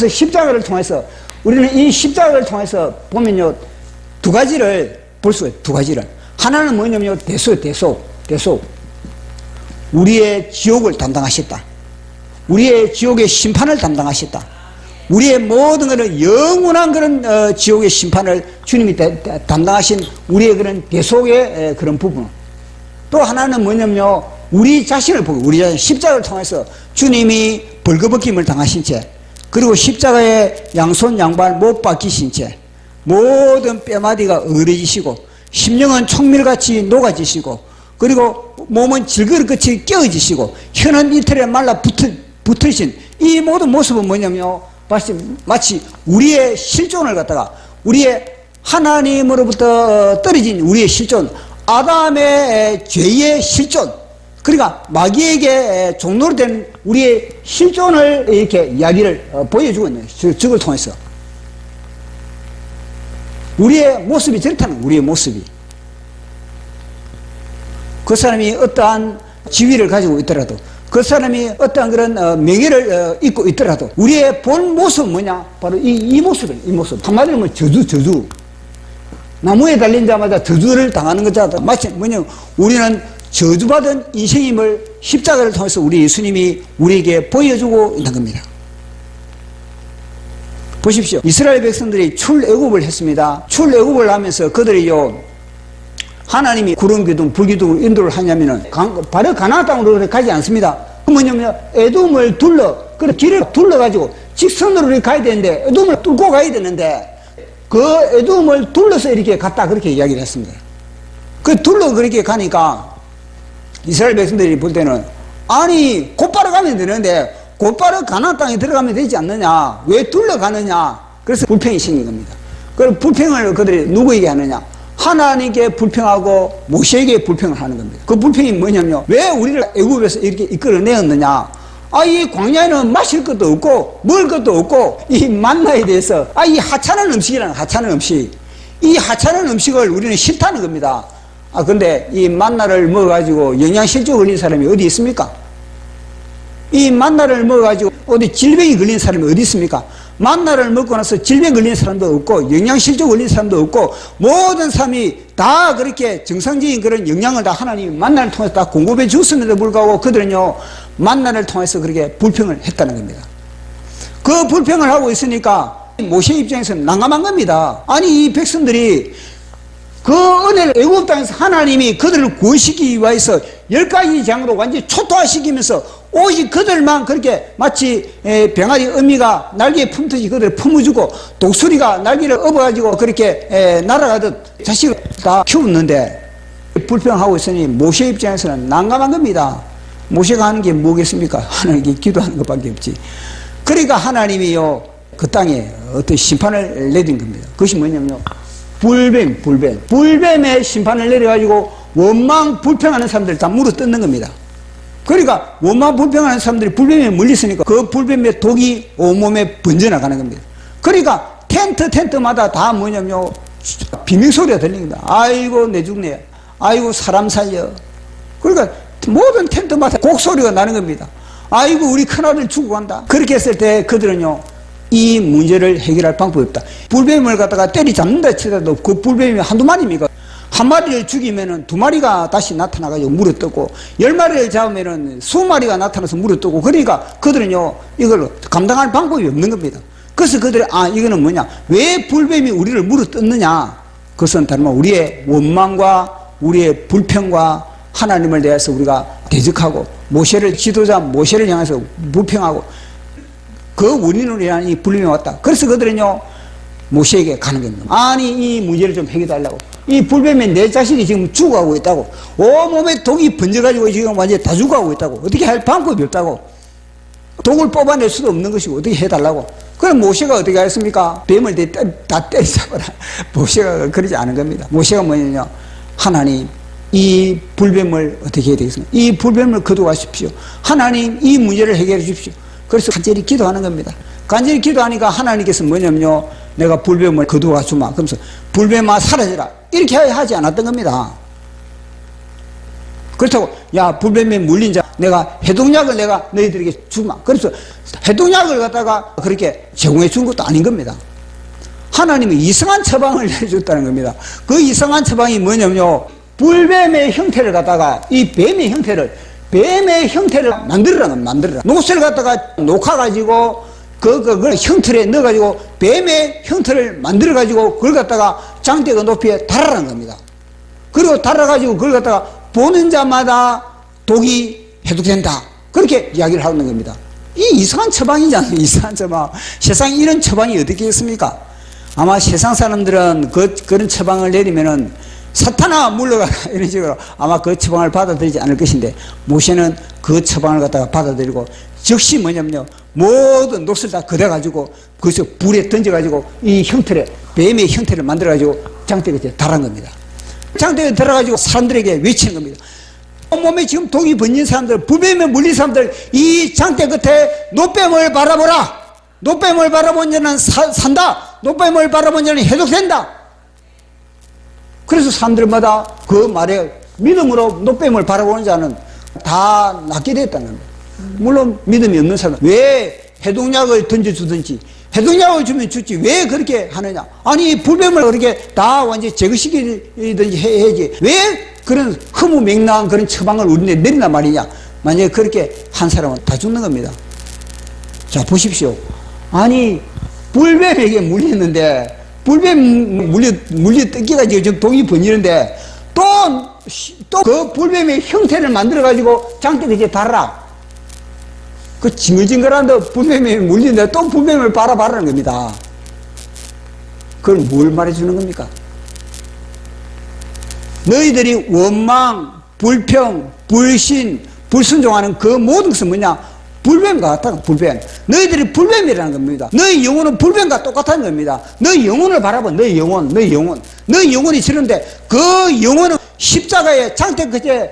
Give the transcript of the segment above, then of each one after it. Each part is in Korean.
그래서 십자가를 통해서 우리는 이 십자가를 통해서 보면요, 두 가지를 볼 수가 있어요. 두 가지를. 하나는 뭐냐면요, 대속. 우리의 지옥을 담당하셨다. 우리의 지옥의 심판을 담당하셨다. 우리의 모든 그런 영원한 그런 지옥의 심판을 주님이 담당하신 우리의 그런 대속의 그런 부분. 또 하나는 뭐냐면요, 우리 자신을 보고, 우리 자신 십자가를 통해서 주님이 벌거벗김을 당하신 채, 그리고 십자가에 양손 양발 못 박히신 채 모든 뼈마디가 으려지시고 심령은 총밀같이 녹아지시고, 그리고 몸은 질그릇같이 깨어지시고 혀는 이틀에 말라 붙으신 이 모든 모습은 뭐냐면요, 마치 우리의 실존을 갖다가, 우리의 하나님으로부터 떨어진 우리의 실존, 아담의 죄의 실존, 그러니까 마귀에게 종로로 된 우리의 실존을 이렇게 이야기를 보여주고 있네요. 적을 통해서. 우리의 모습이 저렇다는 거예요. 우리의 모습이. 그 사람이 어떠한 지위를 가지고 있더라도, 그 사람이 어떠한 그런 명예를 입고 있더라도 우리의 본 모습은 뭐냐? 바로 이 모습이에요. 이 모습. 한마디로 뭐 저주. 나무에 달린 자마다 저주를 당하는 것자다. 마치 뭐냐? 우리는 저주받은 인생임을 십자가를 통해서 우리 예수님이 우리에게 보여주고 있는 겁니다. 보십시오. 이스라엘 백성들이 출애굽을 했습니다. 출애굽을 하면서 그들이요, 하나님이 구름 기둥, 불기둥으로 인도를 하냐면은 바로 가나안 땅으로 가지 않습니다. 그 뭐냐면 에돔을 길을 둘러가지고 직선으로 가야 되는데, 에돔을 뚫고 가야 되는데, 그 에돔을 둘러서 이렇게 갔다, 그렇게 이야기를 했습니다. 그 그렇게 가니까 이스라엘 백성들이 볼 때는, 아니 곧바로 가면 되는데 곧바로 가나안 땅에 들어가면 되지 않느냐, 왜 둘러가느냐. 그래서 불평이 생긴 겁니다. 그 불평을 그들이 누구에게 하느냐? 하나님께 불평하고 모세에게 불평을 하는 겁니다. 그 불평이 뭐냐면요, 왜 우리를 애굽에서 이렇게 이끌어내었느냐. 이 광야에는 마실 것도 없고 먹을 것도 없고 이 만나에 대해서 이 하찮은 음식이라는, 하찮은 음식, 이 하찮은 음식을 우리는 싫다는 겁니다. 근데 이 만나를 먹어가지고 영양실조 걸린 사람이 어디 있습니까? 이 만나를 먹어가지고 어디 질병이 걸린 사람이 어디 있습니까? 만나를 먹고 나서 질병 걸린 사람도 없고 영양실조 걸린 사람도 없고 모든 사람이 다 그렇게 정상적인 그런 영양을 다 하나님이 만나를 통해서 다 공급해 주었음에도 불구하고 그들은요, 만나를 통해서 그렇게 불평을 했다는 겁니다. 그 불평을 하고 있으니까 모세 입장에서는 난감한 겁니다. 아니 이 백성들이 그 은혜를 애굽 땅에서 하나님이 그들을 구원시키기 위해서 10가지 재앙으로 완전히 초토화시키면서 오직 그들만 그렇게 마치 병아리 어미가 날개에 품듯이 그들을 품어주고 독수리가 날개를 업어가지고 그렇게 날아가듯 자식을 다 키웠는데 불평하고 있으니 모세 입장에서는 난감한 겁니다. 모세가 하는 게 뭐겠습니까? 하나님께 기도하는 것밖에 없지. 그러니까 하나님이요, 그 땅에 어떤 심판을 내린 겁니다. 그것이 뭐냐면요, 불뱀의 심판을 내려가지고 원망 불평하는 사람들 다 물어 뜯는 겁니다. 그러니까 원망 불평하는 사람들이 불뱀에 물렸으니까 그 불뱀의 독이 온몸에 번져나가는 겁니다. 그러니까 텐트마다 다 뭐냐면요, 비명소리가 들립니다. 아이고 내 죽네, 아이고 사람 살려. 그러니까 모든 텐트마다 곡소리가 나는 겁니다. 아이고 우리 큰아들 죽어간다. 그렇게 했을 때 그들은요, 이 문제를 해결할 방법이 없다. 불뱀을 갖다가 때리잡는다 치더라도 그 불뱀이 한두 마리입니까? 한 마리를 죽이면은 두 마리가 다시 나타나가지고 물어뜯고, 10마리를 잡으면은 20마리가 나타나서 물어뜯고, 그러니까 그들은요, 이걸 감당할 방법이 없는 겁니다. 그래서 그들이, 이거는 뭐냐? 왜 불뱀이 우리를 물어뜯느냐? 그것은 다른 말, 우리의 원망과 우리의 불평과 하나님을 대해서 우리가 대적하고, 지도자 모세를 향해서 불평하고, 그 원인으로 인한 이 불뱀이 왔다. 그래서 그들은요, 모세에게 가는 겁니다. 아니 이 문제를 좀 해결해달라고. 이 불뱀에 내 자식이 지금 죽어가고 있다고. 온몸에 독이 번져가지고 지금 완전히 다 죽어가고 있다고. 어떻게 할 방법이 없다고. 독을 뽑아낼 수도 없는 것이고 어떻게 해달라고. 그럼 모세가 어떻게 했습니까? 뱀을 다 때려잡아라. 모세가 그러지 않은 겁니다. 모세가 뭐냐면, 하나님 이 불뱀을 어떻게 해야 되겠습니까? 이 불뱀을 거두가십시오. 하나님 이 문제를 해결해 주십시오. 그래서 간절히 기도하는 겁니다. 간절히 기도하니까 하나님께서 뭐냐면요, 내가 불뱀을 거두어 주마. 그러면서 불뱀아 사라져라. 이렇게 하지 않았던 겁니다. 그렇다고 야 불뱀에 물린 자 내가 해독약을 내가 너희들에게 주마. 그래서 해독약을 갖다가 그렇게 제공해 준 것도 아닌 겁니다. 하나님이 이상한 처방을 내줬다는 겁니다. 그 이상한 처방이 뭐냐면요, 불뱀의 형태를 갖다가 이 뱀의 형태를 만들어라. 노쇠를 갖다가 녹아가지고 그걸 형틀에 넣어가지고 뱀의 형태를 만들어가지고 그걸 갖다가 장대가 높이에 달아라는 겁니다. 그리고 달아가지고 그걸 갖다가 보는 자마다 독이 해독된다. 그렇게 이야기를 하는 겁니다. 이 이상한 처방이잖아요. 이상한 처방. 세상에 이런 처방이 어떻게 있습니까? 아마 세상 사람들은 그런 처방을 내리면은 사탄아 물러가라 이런 식으로 아마 그 처방을 받아들이지 않을 것인데, 모세는 그 처방을 갖다가 받아들이고 즉시 뭐냐면요, 모든 놋을 다 걷어가지고 거기서 불에 던져가지고 이 형태를, 뱀의 형태를 만들어가지고 장대에 달한 겁니다. 장대에 들어가지고 사람들에게 외치는 겁니다. 온몸에 지금 독이 번진 사람들, 불뱀에 물린 사람들, 이 장대 끝에 노뱀을 바라보라. 노뱀을 바라본 자는 산다. 노뱀을 바라본 자는 해독된다. 그래서 사람들마다 그 말에 믿음으로 노뱀을 바라보는 자는 다 낫게 됐다는 겁니다. 물론 믿음이 없는 사람, 왜 해독약을 던져주든지, 해독약을 주면 좋지 왜 그렇게 하느냐. 아니 불뱀을 그렇게 다 완전히 제거시키든지 해야지 왜 그런 허무맹랑한 그런 처방을 우리한테 내린단 말이냐. 만약에 그렇게 한 사람은 다 죽는 겁니다. 자 보십시오. 아니 불뱀에게 물렸는데, 불뱀 물리 뜯겨가지고 지금 독이 번지는데 또 그 불뱀의 형태를 만들어가지고 장대에 이제 달아. 그 징글징글한데 불뱀에 물리는데 또 불뱀을 바라바라는 겁니다. 그걸 뭘 말해주는 겁니까? 너희들이 원망, 불평, 불신, 불순종하는 그 모든 것은 뭐냐? 불뱀과 같다는 불뱀. 너희들이 불뱀이라는 겁니다. 너희 영혼은 불뱀과 똑같다는 겁니다. 너희 영혼을 바라봐. 너희 영혼이 지는데 그 영혼은 십자가에 장대 그제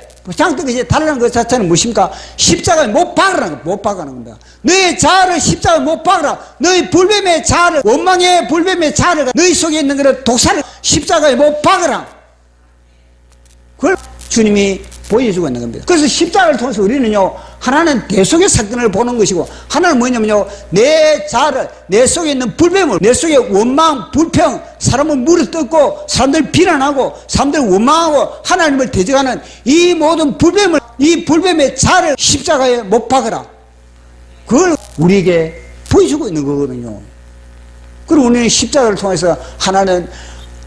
달라는 것 자체는 무엇입니까? 십자가에 못 박으라는 겁니다. 너희 자아를 십자가에 못 박으라. 너희 불뱀의 자아를, 원망의 불뱀의 자아를, 너희 속에 있는 그런 독사를 십자가에 못 박으라. 그걸 주님이 보여주고 있는 겁니다. 그래서 십자가를 통해서 우리는요, 하나는 대속의 사건을 보는 것이고, 하나는 뭐냐면요, 내 자아를, 내 속에 있는 불뱀을, 내 속에 원망, 불평, 사람을 물어뜯고, 사람들 비난하고, 사람들 원망하고, 하나님을 대적하는 이 모든 불뱀을, 이 불뱀의 자아를 십자가에 못 박으라. 그걸 우리에게 보여주고 있는 거거든요. 그리고 우리는 십자가를 통해서 하나는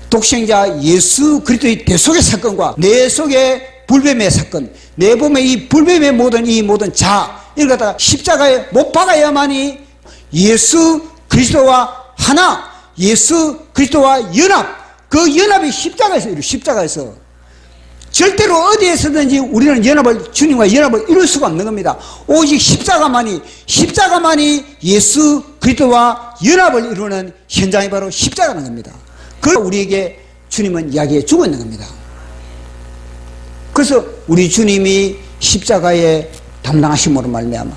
독생자 예수 그리스도의 대속의 사건과 내 속에 불뱀의 사건, 내 몸에 이 불뱀의 모든 자, 이걸 갖다가 십자가에 못 박아야만이 예수 그리스도와 하나, 예수 그리스도와 연합, 그 연합이 십자가에서 절대로 어디에서든지 우리는 주님과 연합을 이룰 수가 없는 겁니다. 오직 십자가만이 예수 그리스도와 연합을 이루는 현장이 바로 십자가는 겁니다. 그걸 우리에게 주님은 이야기해 주고 있는 겁니다. 그래서 우리 주님이 십자가에 담당하심으로 말미암아,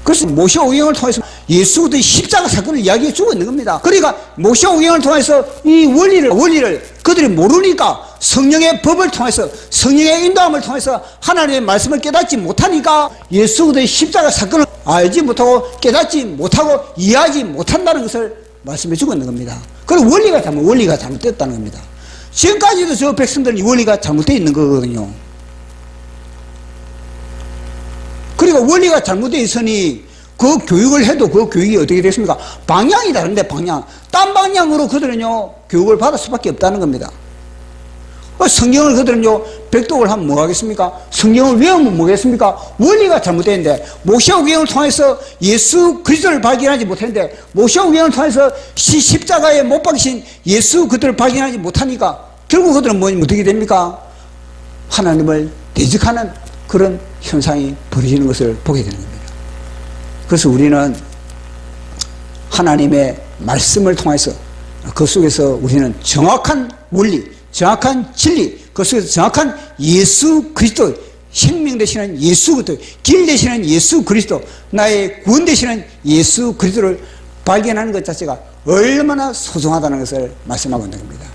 그래서 모세 오경을 통해서 예수 그리스도의 십자가 사건을 이야기해 주고 있는 겁니다. 그러니까 모세 오경을 통해서 이 원리를 그들이 모르니까, 성령의 법을 통해서, 성령의 인도함을 통해서 하나님의 말씀을 깨닫지 못하니까 예수 그리스도의 십자가 사건을 알지 못하고 깨닫지 못하고 이해하지 못한다는 것을 말씀해 주고 있는 겁니다. 그리고 원리가 잘못됐다는 겁니다. 지금까지도 저 백성들은 이 원리가 잘못되어 있는 거거든요. 그리고 원리가 잘못되어 있으니 그 교육을 해도 그 교육이 어떻게 됐습니까? 방향이 다른데, 딴 방향으로 그들은요 교육을 받을 수밖에 없다는 겁니다. 성경을 그들은요 백독을 하면 뭐 하겠습니까? 성경을 외우면 뭐겠습니까? 원리가 잘못되어 있는데, 모세오경을 통해서 예수 그리스도를 발견하지 못했는데, 모세오경을 통해서 십자가에 못 박히신 예수 그들을 발견하지 못하니까 결국 그들은 어떻게 됩니까? 하나님을 대적하는 그런 현상이 벌어지는 것을 보게 되는 겁니다. 그래서 우리는 하나님의 말씀을 통해서 그 속에서 우리는 정확한 원리, 정확한 진리, 그 속에서 정확한 예수 그리스도, 생명 되시는 예수 그리스도, 길 되시는 예수 그리스도, 나의 구원 되시는 예수 그리스도를 발견하는 것 자체가 얼마나 소중하다는 것을 말씀하고 있는 겁니다.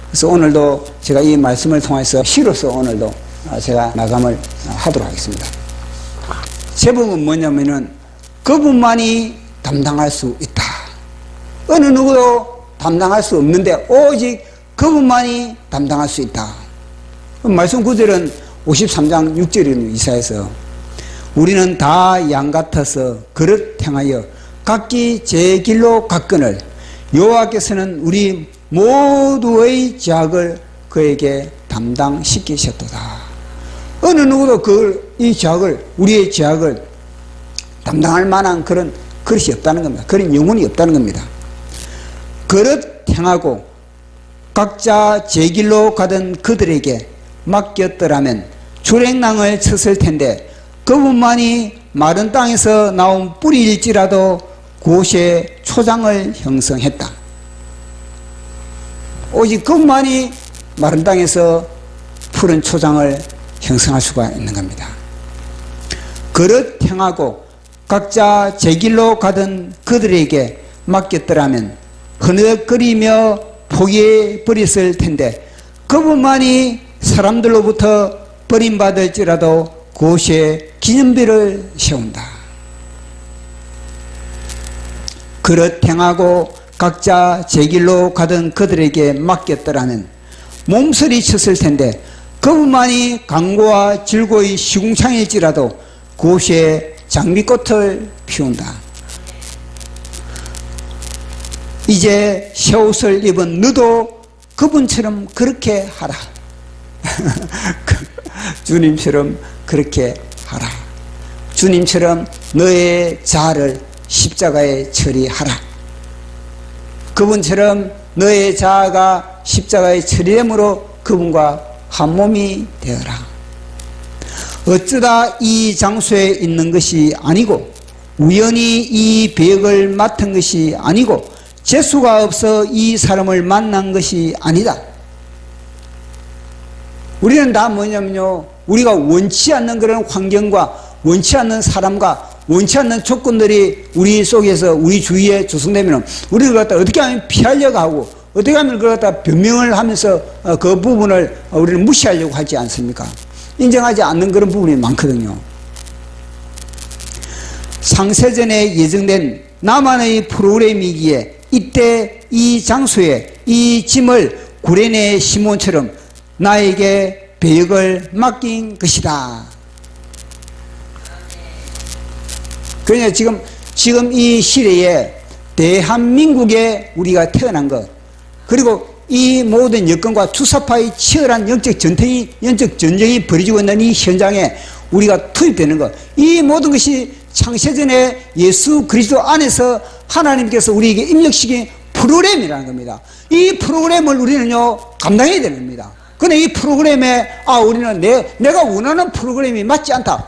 그래서 오늘도 제가 이 말씀을 통해서 시로서 오늘도 제가 마감을 하도록 하겠습니다. 제목은 뭐냐면은 그분만이 담당할 수 있다. 어느 누구도 담당할 수 없는데 오직 그분만이 담당할 수 있다. 말씀 구절은 53장 6절이거든요. 이사야서. 우리는 다 양 같아서 그릇 행하여 각기 제 길로 갔거늘 여호와께서는 우리 모두의 죄악을 그에게 담당시키셨도다. 어느 누구도 이 죄악을, 우리의 죄악을 담당할 만한 그런 그릇이 없다는 겁니다. 그런 영혼이 없다는 겁니다. 그릇 행하고 각자 제 길로 가던 그들에게 맡겼더라면 주랭랑을 쳤을 텐데 그분만이 마른 땅에서 나온 뿌리일지라도 그곳에 초장을 형성했다. 오직 그분만이 마른 땅에서 푸른 초장을 형성할 수가 있는 겁니다. 그릇 행하고 각자 제 길로 가던 그들에게 맡겼더라면 흐느적거리며 포기해버렸을 텐데 그분만이 사람들로부터 버림받을지라도 그곳에 기념비를 세운다. 그릇 행하고 각자 제 길로 가던 그들에게 맡겼더라면 몸서리쳤을 텐데 그분만이 강고와 질고의 시궁창일지라도 그곳에 장미꽃을 피운다. 이제 새 옷을 입은 너도 그분처럼 그렇게 하라. 주님처럼 그렇게 하라. 주님처럼 너의 자아를 십자가에 처리하라. 그분처럼 너의 자아가 십자가에 처리됨으로 그분과 한 몸이 되어라. 어쩌다 이 장소에 있는 것이 아니고 우연히 이 배역을 맡은 것이 아니고 재수가 없어 이 사람을 만난 것이 아니다. 우리는 다 뭐냐면요, 우리가 원치 않는 그런 환경과 원치 않는 사람과 원치 않는 조건들이 우리 속에서 우리 주위에 조성되면 우리를 갖다 어떻게 하면 피하려고 하고 어떻게 하면 그걸 갖다 변명을 하면서 그 부분을 우리는 무시하려고 하지 않습니까? 인정하지 않는 그런 부분이 많거든요. 창세전에 예정된 나만의 프로그램이기에 이때 이 장소에 이 짐을 구레네 시몬처럼 나에게 배역을 맡긴 것이다. 그러니까 지금 이 시대에 대한민국에 우리가 태어난 것, 그리고 이 모든 여건과 투사파의 치열한 영적 전쟁이 벌어지고 있는 이 현장에 우리가 투입되는 것, 이 모든 것이 창세전에 예수 그리스도 안에서 하나님께서 우리에게 입력시킨 프로그램이라는 겁니다. 이 프로그램을 우리는요 감당해야 되는 겁니다. 근데 이 프로그램에 우리는 내가 원하는 프로그램이 맞지 않다.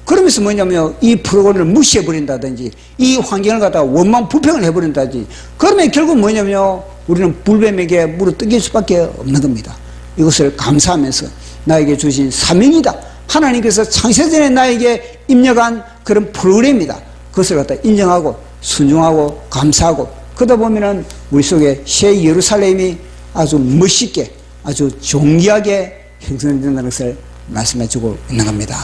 그러면서 뭐냐면 이 프로그램을 무시해버린다든지 이 환경을 갖다가 원망 불평을 해버린다든지 그러면 결국 뭐냐면 우리는 불뱀에게 물어 뜯길 수밖에 없는 겁니다. 이것을 감사하면서 나에게 주신 사명이다. 하나님께서 창세전에 나에게 입력한 그런 프로그램이다. 그것을 갖다 인정하고 순종하고 감사하고 그러다 보면은 우리 속에 새 예루살렘이 아주 멋있게 아주 존귀하게 형성된다는 것을 말씀해 주고 있는 겁니다.